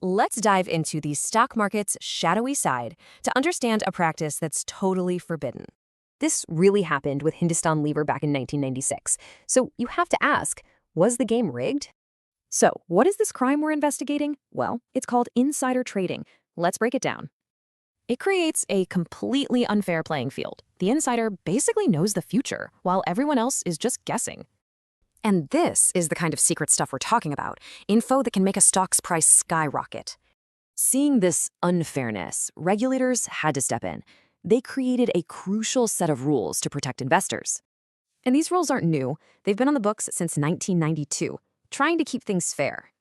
Let's dive into the stock market's shadowy side to understand a practice that's totally forbidden. This really happened with Hindustan Lever back in 1996. So you have to ask, was the game rigged? So, what is this crime we're investigating? Well, it's called insider trading. Let's break it down. It creates a completely unfair playing field. The insider basically knows the future, while everyone else is just guessing. And this is the kind of secret stuff we're talking about, info that can make a stock's price skyrocket. Seeing this unfairness, regulators had to step in. They created a crucial set of rules to protect investors. And these rules aren't new. They've been on the books since 1992, trying to keep things fair.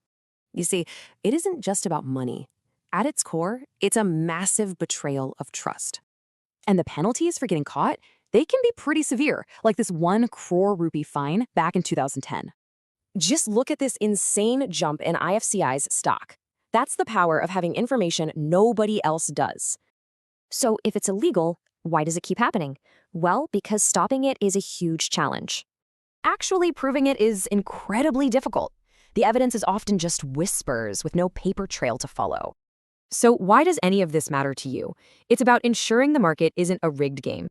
You see, it isn't just about money. At its core, it's a massive betrayal of trust. And the penalties for getting caught, they can be pretty severe, like this 1 crore rupee fine back in 2010. Just look at this insane jump in IFCI's stock. That's the power of having information nobody else does. So if it's illegal, why does it keep happening? Well, because stopping it is a huge challenge. Actually proving it is incredibly difficult. The evidence is often just whispers with no paper trail to follow. So why does any of this matter to you? It's about ensuring the market isn't a rigged game.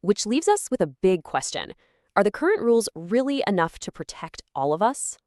Which leaves us with a big question. Are the current rules really enough to protect all of us?